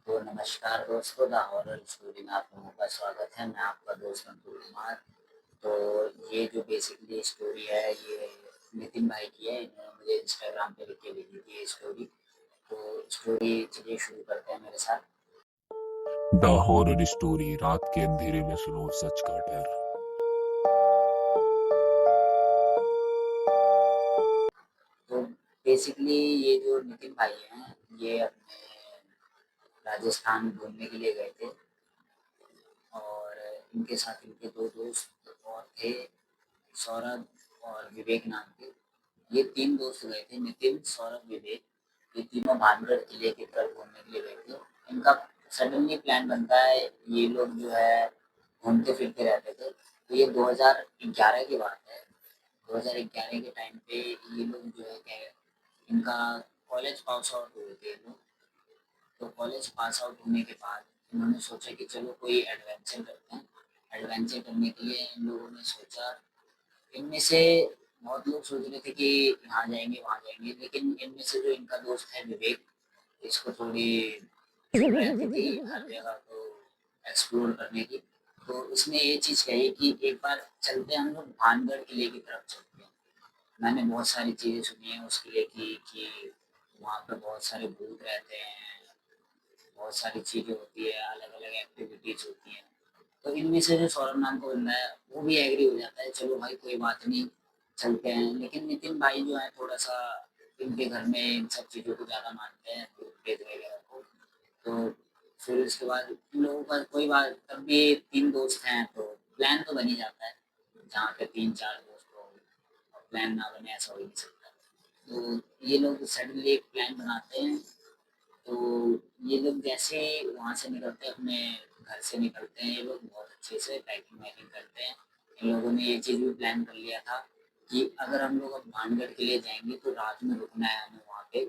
तो नमस्कार दोस्तों, द हॉरर स्टोरी में आप लोगों का स्वागत है। मैं आपका दोस्त अंकुर कुमार। तो ये जो बेसिकली स्टोरी है, ये नितिन भाई की है। इन्होंने मुझे इंस्टाग्राम पे लिख के भेजी थी ये स्टोरी। तो स्टोरी चलिए शुरू करते हैं मेरे साथ। The horror story. रात के अंधेरे में सुनो सच का डर। तो बेसिकली ये जो नितिन भाई हैं, ये अपने राजस्थान घूमने के लिए गए थे और इनके साथ इनके दो दोस्त और थे, सौरभ और विवेक नाम के। ये तीन दोस्त गए थे, नितिन, सौरभ, विवेक। ये तीनों भानगढ़ किले की तरफ घूमने के लिए गए थे। इनका सडनली प्लान बनता है। ये लोग जो है घूमते फिरते रहते थे। तो ये 2011 की बात है। 2011 के टाइम पे ये लोग जो है क्या, इनका कॉलेज पास आउट हुए थे ये लोग। तो कॉलेज पास आउट होने के बाद इन्होंने सोचा कि चलो कोई एडवेंचर करते हैं। एडवेंचर करने के लिए इन लोगों ने सोचा, इनमें से बहुत लोग सोच रहे थे कि यहाँ जाएंगे वहाँ जाएंगे, लेकिन इनमें से जो इनका दोस्त है विवेक, इसको थोड़ी शुरू रहती थी हर जगह को एक्सप्लोर करने की। तो उसने ये चीज़ कही कि एक बार चलते हैं हम लोग भानगढ़ किले की तरफ चलते हैं। मैंने बहुत सारी चीज़ें सुनी हैं उस किले की कि वहाँ पे बहुत सारे भूत रहते हैं, बहुत सारी चीज़ें होती है, अलग अलग एक्टिविटीज़ होती हैं। तो इनमें से जो सौरभ नाम का बंदा है वो भी एग्री हो जाता है, चलो भाई कोई बात नहीं, चलते हैं। लेकिन नितिन भाई जो है थोड़ा सा इनके घर में इन सब चीज़ों को ज़्यादा मानते हैं, भूत प्रेत वगैरह को। तो फिर उसके बाद इन लोगों का कोई बात, तब भी तीन दोस्त हैं तो प्लान तो बन ही जाता है। जहाँ पे तीन चार दोस्त हो और प्लान ना बने ऐसा हो ही नहीं सकता। तो ये लोग सडनली एक प्लान बनाते हैं। तो ये लोग जैसे वहाँ से निकलते हैं, अपने घर से निकलते हैं, ये लोग बहुत अच्छे से पैकिंग वैकिंग करते हैं। इन लोगों ने ये चीज़ भी प्लान कर लिया था कि अगर हम लोग अब भानगढ़ के लिए जाएंगे तो रात में रुकना है हमें वहाँ पे।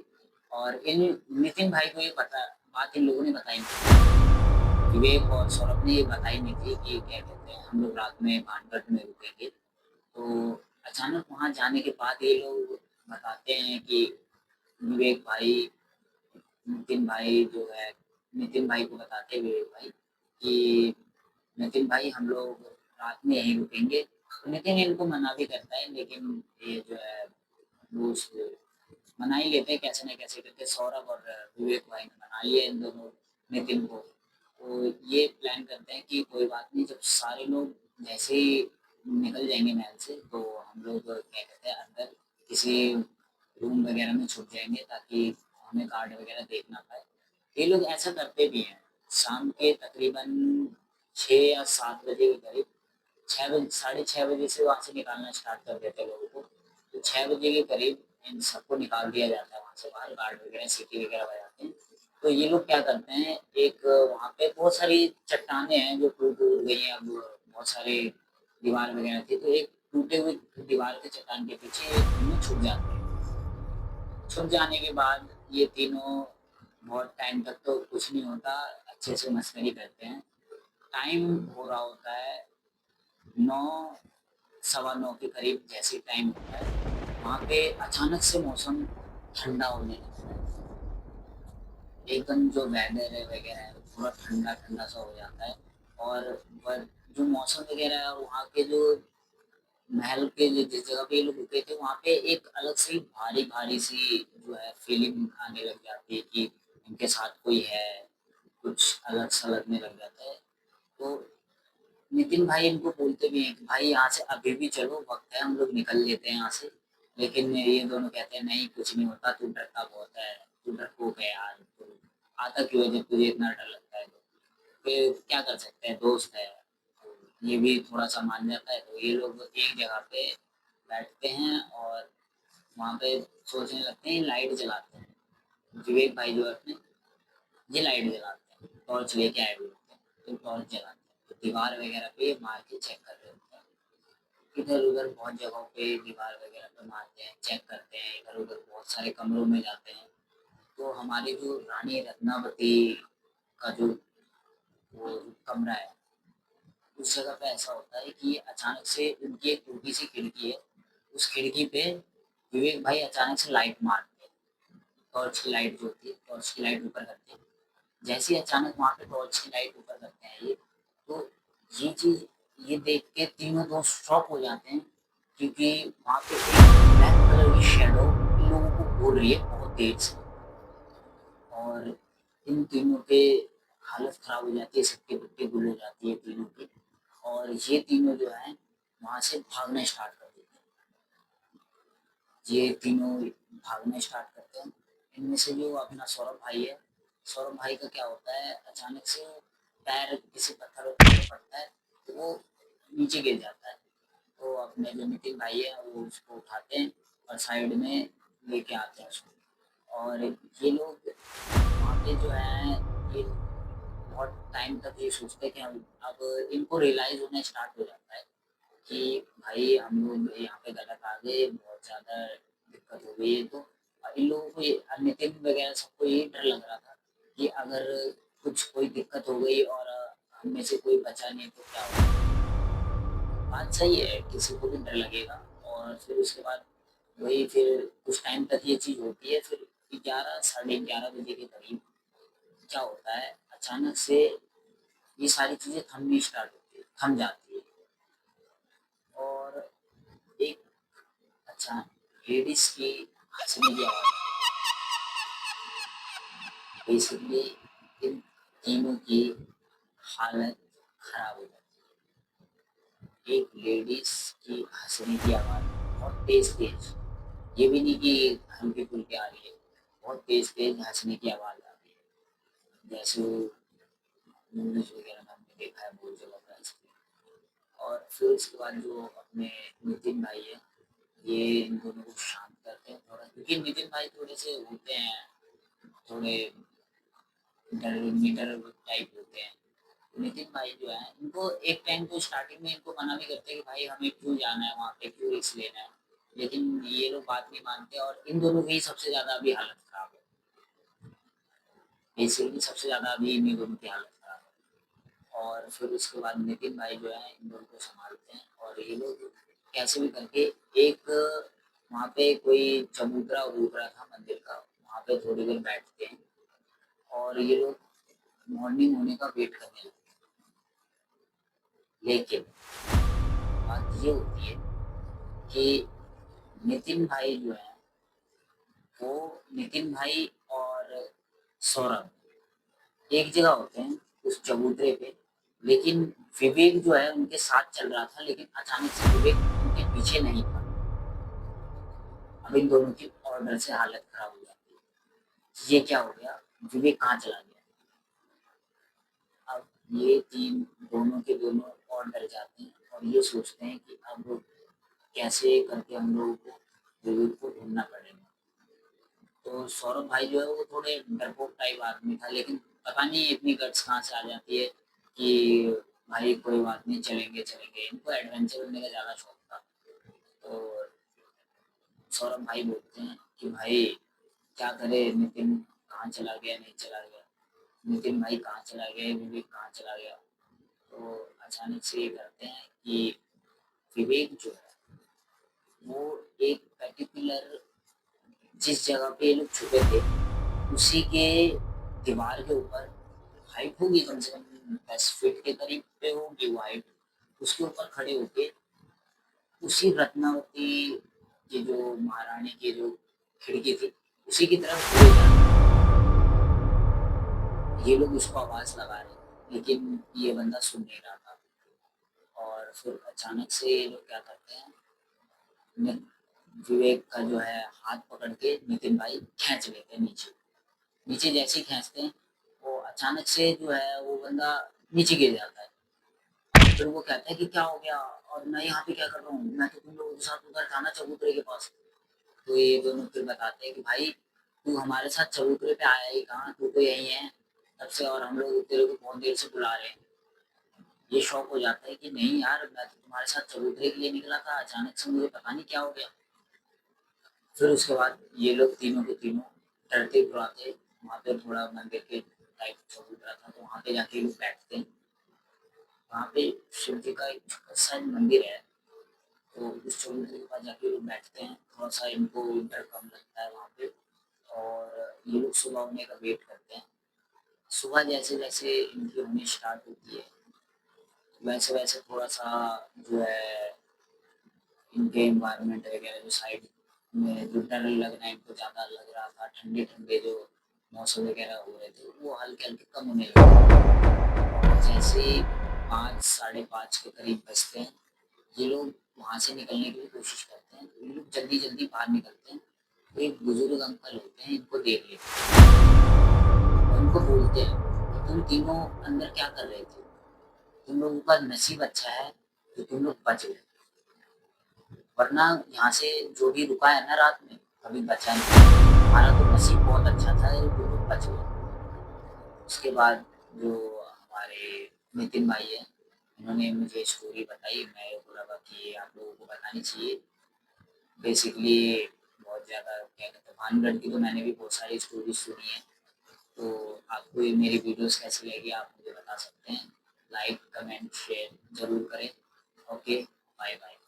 और इन नितिन भाई को ये पता बात इन लोगों ने बताई नहीं थी। विवेक और सौरभ ने ये बताई नहीं थी कि क्या कहते हैं हम लोग रात में भानगढ़ में रुकेंगे। तो अचानक वहाँ जाने के बाद ये लोग बताते हैं कि विवेक भाई, नितिन भाई जो है, नितिन भाई को बताते हुए भाई कि नितिन भाई हम लोग रात में यहीं रुकेंगे। तो नितिन इनको मना भी करता है, लेकिन ये जो है वो मना ही लेते हैं कैसे न कैसे करके। सौरभ और विवेक भाई ने मना लिया इन दोनों नितिन को। तो ये प्लान करते हैं कि कोई बात नहीं, जब सारे लोग जैसे ही निकल जाएंगे महल से तो हम लोग क्या कहते हैं अंदर किसी रूम वगैरह में छुप जाएंगे ताकि हमें गार्ड वगैरह देख ना पाए। ये लोग ऐसा करते भी हैं। शाम के तकरीबन 6 या 7 बजे के करीब, 6 बजे, 6:30 बजे से वहाँ से निकालना स्टार्ट कर देते हैं लोगों को। तो 6 बजे के करीब इन सबको निकाल दिया जाता है वहाँ से बाहर, गार्ड वगैरह सीटी वगैरह बजाते हैं। तो ये लोग क्या करते हैं, एक वहाँ पे बहुत सारी चट्टानें हैं जो टूट टूट गई हैं। अब बहुत सारे दीवार वगैरह थी, तो एक टूटे हुए दीवार के चट्टान के पीछे एक में छुप जाते हैं। छुप जाने के बाद ये तीनों बहुत टाइम तक तो कुछ नहीं होता, अच्छे से मस्करी करते हैं। टाइम हो रहा होता है 9, 9:15 के करीब। जैसे टाइम होता है वहाँ पे अचानक से मौसम ठंडा होने लगता है। एकदम जो वेदर है वगैरह है थोड़ा ठंडा ठंडा सा हो जाता है। और वह जो मौसम वगैरह है, वहाँ के जो महल के जिस जगह पे ये लोग रुके थे वहाँ पे एक अलग से भारी भारी सी जो है फीलिंग आने लग जाती है कि इनके साथ कोई है। कुछ अलग सा लगने लग जाता है। तो नितिन भाई इनको बोलते भी हैं कि भाई यहाँ से अभी भी चलो, वक्त है, हम लोग निकल लेते हैं यहाँ से। लेकिन ये दोनों कहते हैं नहीं, कुछ नहीं होता, तू डरता बहुत है, तू डरपोक है यार, तू आता क्यों है जब तुझे इतना डर लगता है। तो फिर क्या कर सकते हैं, दोस्त है। तो ये भी थोड़ा सा मान जाता है। तो ये लोग एक जगह पे बैठते हैं और वहाँ पे सोचने लगते हैं, लाइट जलाते हैं। विवेक भाई जो है अपने, ये लाइट जलाते हैं, टॉर्च लेके आए हुए होते हैं। तो टॉर्च जलाते हैं तो दीवार वगैरह पे मार के चेक कर रहे होते हैं। इधर उधर बहुत जगहों पे दीवार वगैरह पे मारते हैं, चेक करते हैं, इधर उधर बहुत सारे कमरों में जाते हैं। तो हमारी जो रानी रत्नावती का जो वो कमरा है, उस जगह पे ऐसा होता है कि अचानक से उनकी एक टूटी सी खिड़की है। उस खिड़की पे विवेक भाई अचानक से लाइट मारते हैं। टॉर्च की लाइट जो होती है, टॉर्च की लाइट ऊपर करते हैं। जैसे ही अचानक वहाँ पे टॉर्च की लाइट ऊपर करते हैं ये, तो ये चीज़ ये देख के तीनों दोस्त शॉक हो जाते हैं, क्योंकि वहाँ पे एक ब्लैक कलर की शैडो इन लोगों को घूर रही है बहुत तेज से। और इन तीनों के हालत खराब हो जाती है, सिक्के पिक्के गुल हो जाती है तीनों की। और ये तीनों जो है वहाँ से भागना स्टार्ट कर देते हैं। ये तीनों भागना स्टार्ट करते हैं। इनमें से जो अपना सौरभ भाई है, सौरभ भाई का क्या होता है, अचानक से पैर किसी पत्थर वत्थर पे पड़ता है, तो वो नीचे गिर जाता है। तो अपने जो नितिन भाई है वो उसको उठाते हैं और साइड में लेके आते हैं उसको। और ये लोग वहाँ पे जो है, ये बहुत टाइम तक ये सोचते हैं कि हम अब इनको रियलाइज़ होना स्टार्ट हो जाता है कि भाई हम लोग यहाँ पे गलत आ गए, बहुत ज़्यादा दिक्कत हो गई है। तो इन लोगों को ये नितिन वगैरह सबको यही डर लग रहा था कि अगर कुछ कोई दिक्कत हो गई और हम में से कोई बचा नहीं तो क्या होगा। बात सही है, किसी को भी डर लगेगा। और फिर उसके बाद वही फिर कुछ टाइम तक ये चीज़ होती है। फिर 11 साढ़े 11 बजे के करीब क्या होता है, अचानक से ये सारी चीज़ें थमनी स्टार्ट होती है, थम जाती है। और एक अच्छा लेडीज़ की हँसने की आवाज़, बेसिकली इन तीनों की हालत खराब हो जाती है। एक लेडीज़ की हँसने की आवाज़ बहुत तेज़-तेज़, ये भी नहीं कि हल्की-फुल्की आ रही है, बहुत तेज़-तेज़ हँसने की आवाज़ आ रही है। जैसे मूवीज़ वगैरह में हमने देखा है बहुत जगह पे हँसते हैं। और फिर उसके बाद जो अपने नितिन भाई है, ये इन दोनों को शांत करते हैं थोड़ा, क्योंकि नितिन भाई थोड़े से होते हैं, थोड़े डर निडर टाइप होते हैं। तो नितिन भाई जो है इनको एक टाइम तो स्टार्टिंग में इनको मना भी करते हैं कि भाई हमें क्यों जाना है वहाँ पे, क्यों रिस्क लेना है। लेकिन ये लोग बात नहीं मानते और इन दोनों की ही सबसे ज़्यादा अभी हालत खराब है। बेसिकली सबसे ज़्यादा अभी इन्हीं दोनों की हालत खराब है। और फिर उसके बाद नितिन भाई जो है इन दोनों को संभालते हैं और ये लोग कैसे भी करके एक वहाँ पे कोई चबूतरा वबूतरा था मंदिर का, वहाँ पे थोड़ी देर बैठते हैं और ये लोग मॉर्निंग होने का वेट करने लगते हैं। लेकिन बात ये होती है कि नितिन भाई जो है, वो नितिन भाई और सौरभ एक जगह होते हैं उस चबूतरे पे। लेकिन विवेक जो है उनके साथ चल रहा था, लेकिन अचानक से विवेक उनके पीछे नहीं था। अब इन दोनों की और डर से हालत खराब हो जाती है। ये क्या हो गया, विवेक कहाँ चला गया। अब ये तीन दोनों के दोनों और डर जाते हैं और ये सोचते हैं कि अब कैसे करके हम लोगों को विवेक को ढूंढना पड़ेगा। तो सौरभ भाई जो है वो थोड़े डरपोक टाइप आदमी था, लेकिन पता नहीं इतनी गट्स कहाँ से आ जाती है कि भाई कोई बात नहीं, चलेंगे चलेंगे। इनको एडवेंचर करने का ज़्यादा शौक था। तो सौरभ भाई बोलते हैं कि भाई क्या करे, नितिन कहाँ चला गया, नहीं चला गया, नितिन भाई कहाँ चला गया, विवेक कहाँ चला गया। तो अचानक से ये करते हैं कि विवेक जो है वो एक पर्टिकुलर जिस जगह पे ये लोग छुपे थे उसी के दीवार के ऊपर, हाइट होगी कम से कम 10 फीट के करीब पे होगी वो हाइट, उसके ऊपर खड़े होके उसी रत्नावती की जो महारानी की जो खिड़की थी उसी की तरफ हुए जा रहे हैं। ये लोग उसको आवाज लगा रहे हैं, लेकिन ये बंदा सुन नहीं रहा था। और फिर अचानक से ये लोग क्या करते हैं, विवेक का जो है हाथ पकड़ के नितिन भाई खींच लेते हैं नीचे। नीचे जैसे ही खींचते हैं, वो अचानक से जो है वो बंदा नीचे गिर जाता है। फिर वो कहता है कि क्या हो गया और मैं यहाँ पे क्या कर रहा हूँ, मैं तो तुम लोगों के साथ उधर था ना चबूतरे के पास। तो ये दोनों फिर बताते हैं कि भाई तू हमारे साथ चबूतरे पे आया ही कहाँ, तू तो यही है तब से और हम लोग तेरे को बहुत देर से बुला रहे हैं। ये शौक हो जाता है कि नहीं यार, मैं तो तुम्हारे साथ चबूतरे के लिए निकला था, अचानक से मुझे पता नहीं क्या हो गया। फिर उसके बाद ये लोग तीनों के तीनों डरते घबराते वहाँ पे थोड़ा मंदिर के टाइप चबूतरा था, तो वहाँ पे जाके ये लोग बैठते हैं। वहाँ पे शिव जी का एक छोटा सा मंदिर है, तो उस चबूतरे के पास जाके लोग बैठते हैं, थोड़ा सा इनको डर कम लगता है वहाँ पे। और ये लोग सुबह होने का वेट करते हैं। सुबह जैसे-जैसे इनकी होनी स्टार्ट होती है, वैसे-वैसे थोड़ा-सा जो है इनके एनवायरनमेंट वगैरह जो साइड में जो डर लगना इनको ज़्यादा लग रहा था, ठंडे-ठंडे जो मौसम वगैरह हो रहे थे, वो हल्के-हल्के कम होने लगे। और जैसे ही 5 साढ़े 5 के करीब बजते हैं, ये लोग वहाँ से निकलने की भी कोशिश करते हैं। ये लोग जल्दी-जल्दी बाहर निकलते हैं, तो एक बुजुर्ग अंकल होते हैं, इनको देख लेते हैं और इनको बोलते हैं कि तुम तीनों अंदर क्या कर रहे थे? तुम लोगों का नसीब अच्छा है कि तुम लोग बच गए, वरना यहाँ से जो भी रुका है ना रात में, कभी बचा नहीं। हमारा तो नसीब बहुत अच्छा था, ये तुम लोग बच गए। उसके बाद जो हमारे नितिन भाई हैं, इन्होंने मुझे स्टोरी बताई, मेरे को लगा कि ये आप लोगों को बतानी चाहिए। बेसिकली बहुत ज़्यादा क्या कहते हैं, भानगढ़ की तो मैंने भी बहुत सारी स्टोरी सुनी है। तो आपको ये मेरी वीडियोस कैसी लगी आप मुझे बता सकते हैं। लाइक, कमेंट, शेयर ज़रूर करें। Okay, bye bye.